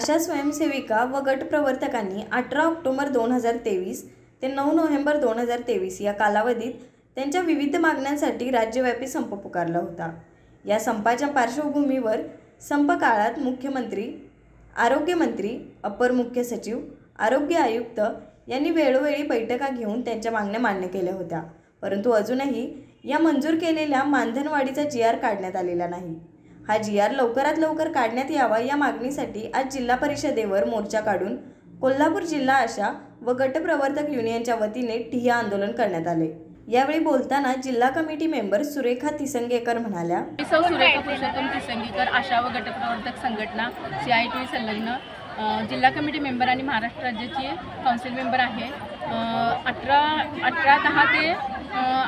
आशा स्वयंसेविका व गटप्रवर्तकांनी 18 ऑक्टोबर 2023 ते 9 नोव्हेंबर 2023 या कालावधीत त्यांच्या विविध मागण्यांसाठी राज्यव्यापी संप पुकारला होता। या संपाच्या पार्श्वभूमीवर संप काळात मुख्यमंत्री, आरोग्यमंत्री, अपर मुख्य सचिव, आरोग्य आयुक्त यांनी वेळोवेळी बैठका घेऊन त्यांच्या मागण्या मान्य केल्या होत्या, परंतु अजूनही या मंजूर केलेल्या मानधनवाढीचा GR काढण्यात आलेला नाही। हा GR लवकरात लवकर काढण्यात यावा या मागणीसाठी आज जिल्हा परिषदेवर मोर्चा काढून कोल्हापूर जिल्हा आशा व गटप्रवर्तक युनियनच्या वतीने ठिय्या आंदोलन करण्यात आले। यावेळी बोलताना जिल्हा कमिटी मेंबर सुरेखा तिसंगेकर म्हणाल्या, सुरेखा पुरुषोत्तम तिसंगेकर आशा व गटप्रवर्तक संघटना CITU संलग्न जिल्हा कमिटी मेंबर आणि महाराष्ट्र राज्याची काउन्सिल मेंबर आहे। 18/10 ते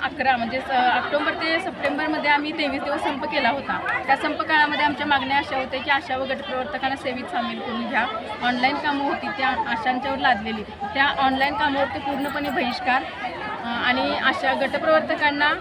11 म्हणजे ऑक्टोबर ते सप्टेंबरमध्ये आम्ही 23 दिवस संप केला होता। त्या संप काळामध्ये आमच्या मागण्या अशा होत्या की आशा व गटप्रवर्तकांना सेवेत सामील करून घ्या। ऑनलाईन कामं होती त्या आशांच्यावर लादलेली, त्या ऑनलाईन कामावरती पूर्णपणे बहिष्कार आणि आशा गटप्रवर्तकांना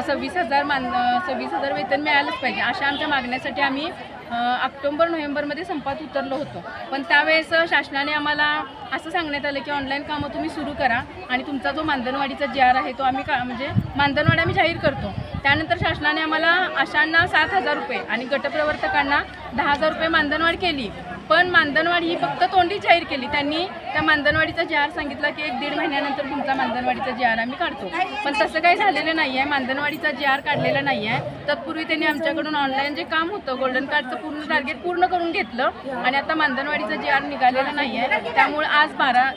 26,000 वेतन मिळालंच पाहिजे अशा आमच्या मागण्यासाठी आम्ही ऑक्टोबर-नोव्हेंबरमध्ये संपात उतरलो होतो। पण त्यावेळेस शासनाने आम्हाला असं सांगण्यात आलं की ऑनलाईन कामं तुम्ही सुरू करा आणि तुमचा जो मानधनवाढीचा GR आहे तो आम्ही म्हणजे मानधनवाढ आम्ही जाहीर करतो। त्यानंतर शासनाने आम्हाला आशांना 7,000 रुपये आणि गटप्रवर्तकांना 10,000 रुपये मानधनवाढ केली, पण मानधनवाढ ही फक्त तोंडी जाहीर केली। त्यांनी त्या मानधनवाढीचा GR सांगितला की 1-1.5 महिन्यानंतर तुमचा मानधनवाढीचा GR आम्ही काढतो, पण तसं काही झालेलं नाही आहे। मानधनवाढीचा GR काढलेला नाही आहे। तत्पूर्वी त्यांनी आमच्याकडून ऑनलाईन जे काम होतं गोल्डन कार्डचं पूर्ण टार्गेट पूर्ण करून घेतलं आणि आता मानधनवाढीचा GR निघालेला नाही आहे। त्यामुळे आज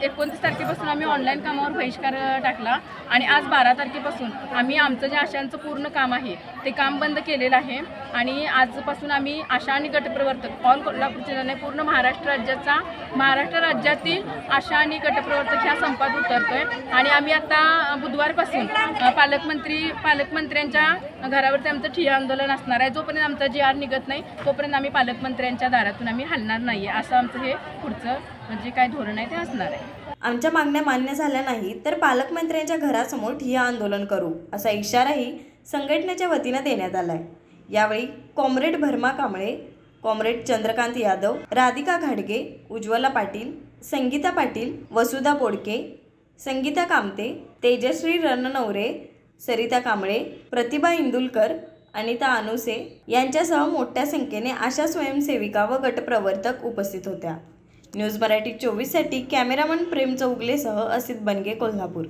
29 तारखेपासून आम्ही ऑनलाईन कामावर बहिष्कार टाकला आणि आज 12 तारखेपासून आम्ही आमचं जे आशांचं पूर्ण काम आहे ते काम बंद केलेलं आहे आणि आजपासून आम्ही आशा आणि गटप्रवर्तक ऑल कोल्हापूर जिल्ह्याने पूर्ण महाराष्ट्र राज्यातील आशा आणि गटप्रवर्तक ह्या संपात उतरतोय आणि आम्ही आता बुधवारपासून पालकमंत्र्यांच्या घरावरती आमचं ठिय्या आंदोलन असणार आहे। जोपर्यंत आमचा GR निघत नाही तोपर्यंत आम्ही पालकमंत्र्यांच्या दारातून आम्ही हलणार नाही आहे, असं आमचं हे पुढचं म्हणजे काय धोरण आहे ते असणार आहे। आमच्या मागण्या मान्य झाल्या नाही तर पालकमंत्र्यांच्या घरासमोर ठिय्या आंदोलन करू असा इशाराही संघटनेच्या वतीने देण्यात आलाय। यावेळी कॉम्रेड भरमा कांबळे, कॉम्रेड चंद्रकांत यादव, राधिका घाडगे, उज्ज्वला पाटील, संगीता पाटील, वसुधा पोडके, संगीता कामते, तेजश्री रणनवरे, सरिता कांबळे, प्रतिभा इंदुलकर, अनिता अनुसे यांच्यासह मोठ्या संख्येने आशा स्वयंसेविका व गटप्रवर्तक उपस्थित होत्या। न्यूज मराठी 24 साठी कॅमेरामन प्रेम चौगलेसह असित बनगे, कोल्हापूर।